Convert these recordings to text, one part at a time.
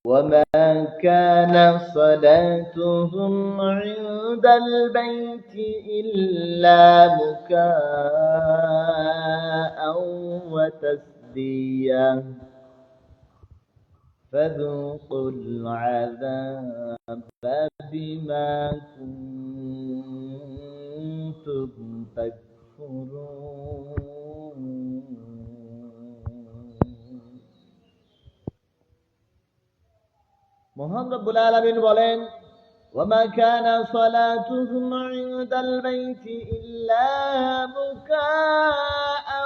وما كان صلاتهم عند البيت إلا مكاء وتسديا فذوقوا العذاب بما كنتم تكفرون. মহান রব্বুল আলামিন বলেন, ওয়ামা কানা সালাতুহুম ইনদাল বাইতি ইল্লা মুকাআ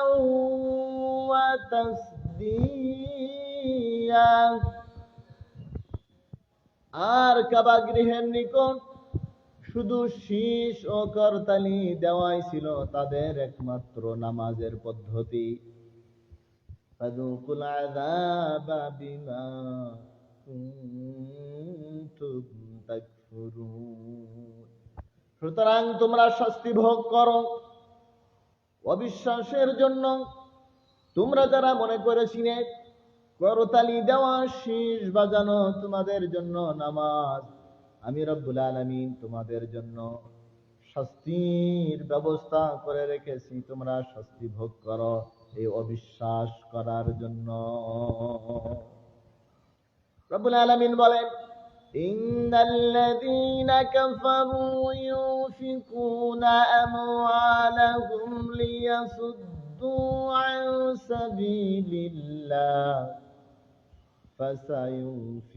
ওয়া তাসদিয়া। আর কাবা গৃহের নিকট শুধু শীষ ও করতালি দেওয়াই ছিল তাদের একমাত্র নামাজের পদ্ধতি। ফাযুকুল আযাবা বিমা কুনতুম তাকফুরুন। সুতরাং তোমরা শাস্তি ভোগ করো অবিশ্বাসের জন্য। তোমরা যারা মনে করেছিলে করতালি দেওয়া শীষ বাজানো তোমাদের জন্য নামাজ, আমি রব্বুল আলামিন তোমাদের জন্য শাস্তির ব্যবস্থা করে রেখেছি, তোমরা শাস্তি ভোগ করো এই অবিশ্বাস করার জন্য। রব্বুল আলামিন বলেন, ইন্নাল্লাযীনা কাফারু ইউনফিকুনা আমওয়ালাহুম লিয়াসুদ্দু আন সাবিলিল্লাহ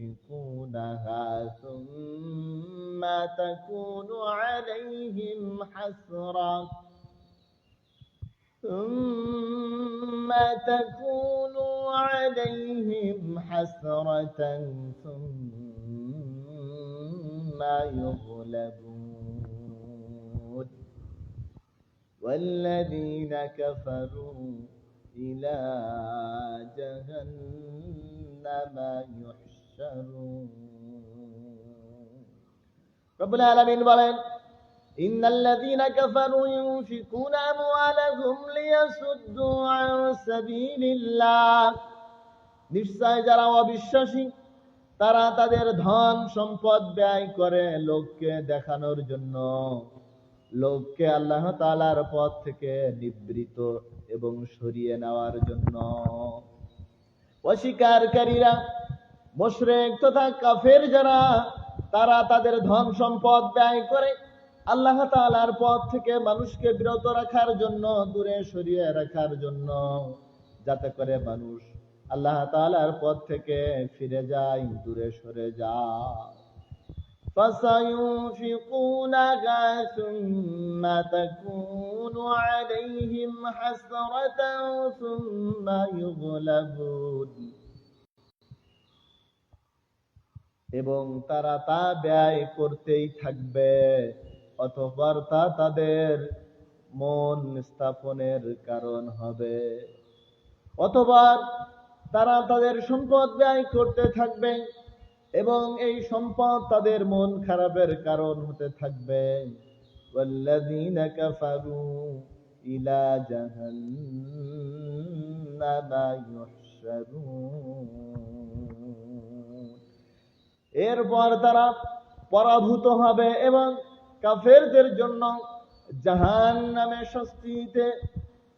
فسينفقونها ثم تكون عليهم حسرة ثم يغلبون والذين كفروا إلى جهنم يحشرون. রব্বুল আলামিন বলেন, ইন্নাল্লাযীনা কাফারু ইউনফিকুনা আমওয়ালাহুম লিয়াসুদ্দু আন সাবিলিল্লাহ। নিশ্চয় যারা অবিশ্বাসী তারা তাদের ধন সম্পদ ব্যয় করে লোককে দেখানোর জন্য, লোককে আল্লাহ তাআলার পথ থেকে নিবৃত এবং সরিয়ে নেওয়ার জন্য। অস্বীকারীরা, মুশরিক তথা কাফের যারা, তারা তাদের ধন সম্পদ ব্যয় করে আল্লাহ তাআলার পথ থেকে মানুষকে বিরত রাখার জন্য, দূরে সরিয়ে রাখার জন্য, যাতে করে মানুষ আল্লাহ তাআলার পথ থেকে ফিরে যায়, দূরে সরে যায়। فَسَيُنْفِقُونَهَا ثُمَّ تَكُونُ عَلَيْهِمْ حَسْرَةً ثُمَّ يُغْلَبُونَ। এবং তারা তা ব্যয় করতেই থাকবে, অতঃপর তা তাদের মন স্থাপনের কারণ হবে। অথবা তারা তাদের সম্পদ ব্যয় করতে থাকবে এবং এই সম্পদ তাদের মন খারাপের কারণ হতে থাকবে। والذين كفروا إلى جهنم يحشرون। এরপর তারা পরাভূত হবে এবং কাফেরদের জন্য জাহান্নামে শাস্তিতে,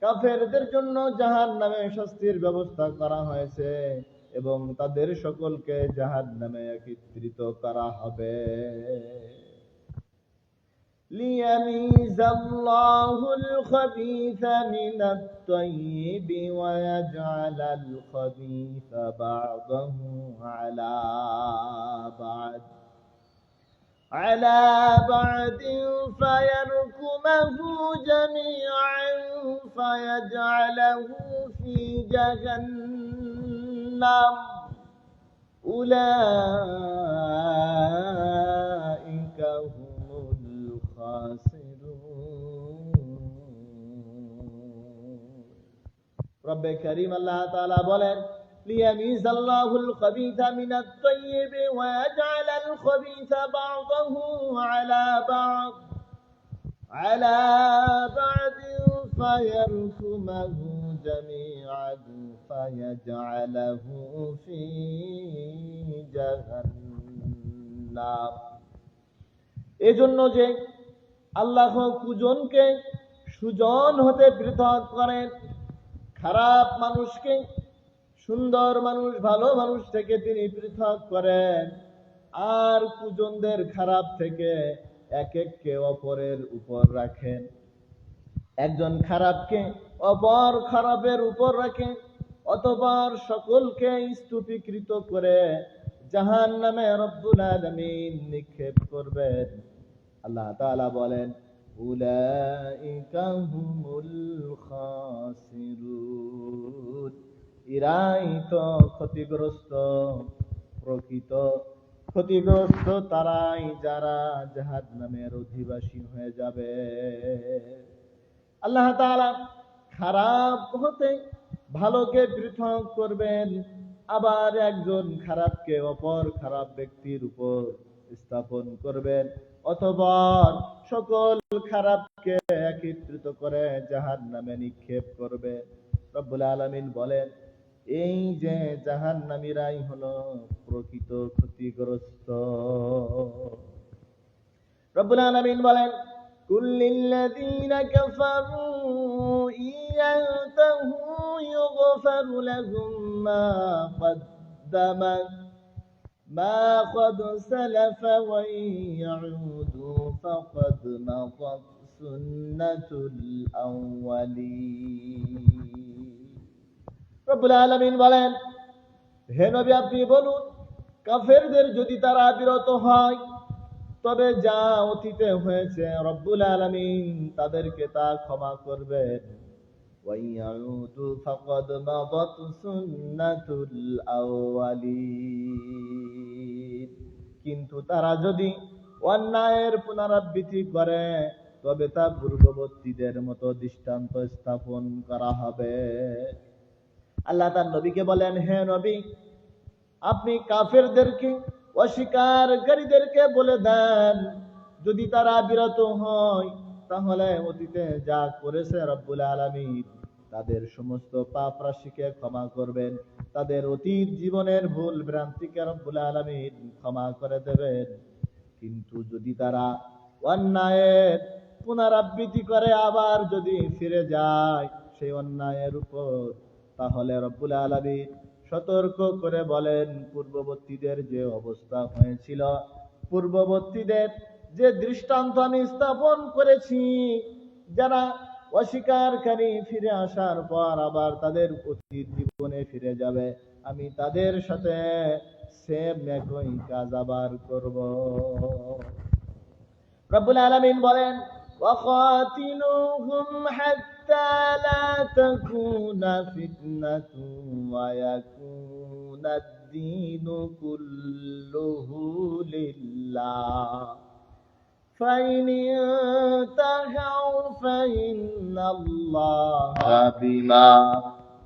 কাফেরদের জন্য জাহান্নামে শাস্তির ব্যবস্থা করা হয়েছে এবং তাদের সকলকে জাহান্নামে একত্রিত করা হবে। লিয়ামিযাল্লাহুল খাবীসা মিনাত তাইয়্যিবি ওয়া ইয়াজআলাল খাবীসা বা'দাহু আলা বা'দিন ফায়ারকুমাহু জামিআন ফায়াজআলাহু ফি জাহান্নাম উলাইকা হুমুল খাসিরুন। রব্বে কারীম আল্লাহ তাআলা বলেন, লিয়ামিযাল্লাহুল খাবীসা মিনাত তাইয়্যিবি ওয়া ইয়াজআলাল খাবীসা বা'দাহু আলা বা'দিন ফায়ারকুমাহু جميعا فيجعله في جهنم এজন্য যে আল্লাহ কুজনকে সুজন হতে পৃথক করেন, খারাপ মানুষকে সুন্দর মানুষ ভালো মানুষ থেকে তিনি পৃথক করেন, আর কুজনদের খারাপ থেকে এক এককে অপরের উপর রাখেন। একজন খারাপকে অপর খারাপের উপর রাখেন, অতঃপর সকলকে স্তূপীকৃত করে জাহান্নামে রব্বুল আলামিন নিক্ষেপ করবেন। আল্লাহ তাআলা বলেন, উলাইকা হুমুল খাসিরুন, এরাই তো ক্ষতিগ্রস্ত, প্রকৃত ক্ষতিগ্রস্ত তারাই যারা জাহান্নামের অধিবাসী হয়ে যাবে। আল্লাহ তাআলা খারাপ হতে ভালোকে পৃথক করবেন, আবার একজন খারাপকে অপর খারাপ ব্যক্তির উপর স্থাপন করবেন, অতঃপর সকল খারাপকে একত্রিত করে জাহান্নামে নিক্ষেপ করবেন। রব্বুল আলামিন বলেন, এই যে জাহান্নামীরাই হলো প্রকৃত ক্ষতিগ্রস্ত। রব্বুল আলামিন বলেন, কুল্লিল্লাযীনা কাফারু ইয়ানতাহু ইউগফার লাহুম মা قد سلف وإن يعودوا فقد مضت سنة الأولين। রব্বুল আলামিন বলেন, হে নবী আপনি বলুন, কাফেরদের যদি তারা বিরত হয় তবে যা অতীতে হয়েছে রব্বুল আলামিন তাদেরকে তা ক্ষমা করবেন। وَيَعُودُوا فَقَدْ مَضَتْ سُنَّةُ الْأَوَّلِينَ। কিন্তু তারা যদি অন্যায়ের পুনরাবৃত্তি করে তবে তা পূর্ববর্তীদের মতো দৃষ্টান্ত স্থাপন করা হবে। আল্লাহ তার নবীকে বলেন, হে নবী আপনি কাফেরদেরকে অস্বীকারীদেরকে বলে দেন, যদি তারা বিরত হয় তাহলে অতীতে যা করেছে রব্বুল আলামিন তাদের সমস্ত পাপ রাশিকে ক্ষমা করবেন, তাদের অতীত জীবনের ভুল ভ্রান্তিকে রব্বুল আলামিন ক্ষমা করে দেবেন। কিন্তু যদি তারা অন্যায়ের পুনরাবৃত্তি করে আবার যদি ফিরে যায় সেই অন্যায়ের উপর, তাহলে রব্বুল আলামিন সতর্ক করে বলেন, পূর্ববর্তীদের যে অবস্থা হয়েছিল, পূর্ববর্তীদের যে দৃষ্টান্ত আমি স্থাপন করেছি, যারা অস্বীকারী ফিরে আসার পর আবার তাদের অতীত জীবনে ফিরে যাবে, আমি তাদের সাথে সেম একই কাজ আবার করব। রব্বুল আলামিন বলেন, ওয়াকাতিলুহুম হাত্তা লা তাকুনা ফিতনাতুন ওয়া ইয়াকুনা আদ-দীনু কুল্লুহু লিল্লাহ فإن انتهوا فإن الله بما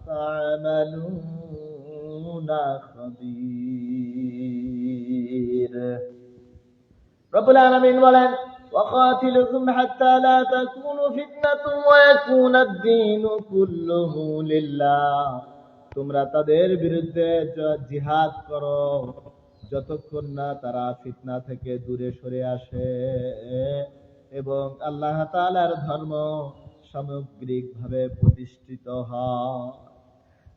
تعملون خبير। রব্বুল আলামিন বলেন, وقاتلهم حتى لا تكون فتنة ويكون الدين كله لله। তোমরা তাদের বিরুদ্ধে জিহাদ করো যতক্ষণ না তারা ফিতনা থেকে দূরে সরে আসে এবং আল্লাহ তাআলার ধর্ম সামগ্রিকভাবে প্রতিষ্ঠিত হয়।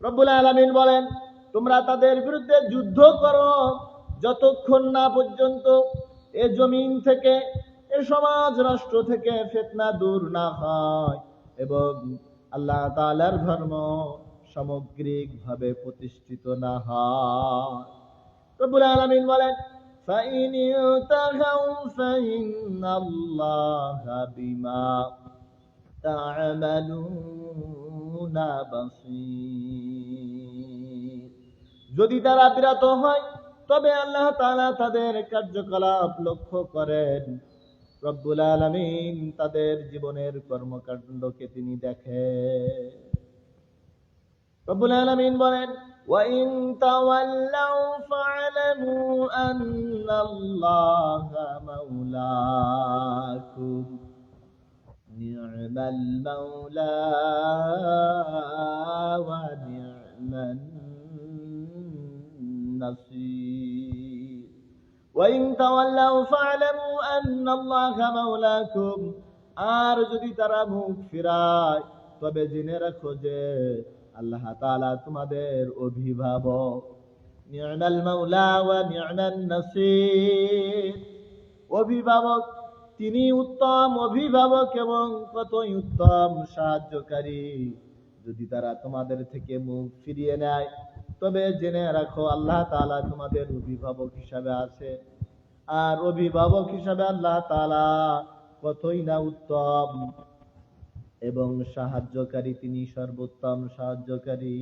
রব্বুল আলামিন বলেন, তোমরা তাদের বিরুদ্ধে যুদ্ধ করো যতক্ষণ না পর্যন্ত এ জমিন থেকে, এ সমাজ রাষ্ট্র থেকে ফিতনা দূর না হয় এবং আল্লাহ তাআলার ধর্ম সামগ্রিকভাবে প্রতিষ্ঠিত না হয়। রব্বুল আলামিন বলেন, فَإِنِ انْتَهَوْا فَإِنَّ اللَّهَ بِمَا تَعْمَلُونَ بَصِيرٌ। যদি তারা বিরত হয় তবে আল্লাহ তাআলা তাদের কার্যকলাপ লক্ষ্য করেন। রব্বুল আলামিন তাদের জীবনের কর্মকাণ্ডকে তিনি দেখেন। রব্বুল আলামিন বলেন, وَإِن تَوَلَّوْا فَاعْلَمُوا أَنَّ اللَّهَ مَوْلَاكُمْ نِعْمَ নি'মাল মাওলা ওয়া নি'মান নাসীর ওয়া ইন তাওয়াল্লাউ ফা'লামু আন্নাল্লাহা মাওলাকুম আর যদি তারা মুখ ফিরায় তবে জেনে রাখো যে আল্লাহ তাআলা তোমাদের অভিভাবক নি'মাল মাওলা ওয়া নি'মান নাসীর অভিভাবক তিনি উত্তম অভিভাবক এবং কতই উত্তম সাহায্যকারী যদি তারা তোমাদের থেকে মুখ ফিরিয়ে নেয় তবে জেনে রাখো আল্লাহ তাআলা তোমাদের অভিভাবক হিসাবে আছে আর অভিভাবক হিসাবে আল্লাহ তাআলা কতই না উত্তম এবং সাহায্যকারী তিনি সর্বোত্তম সাহায্যকারী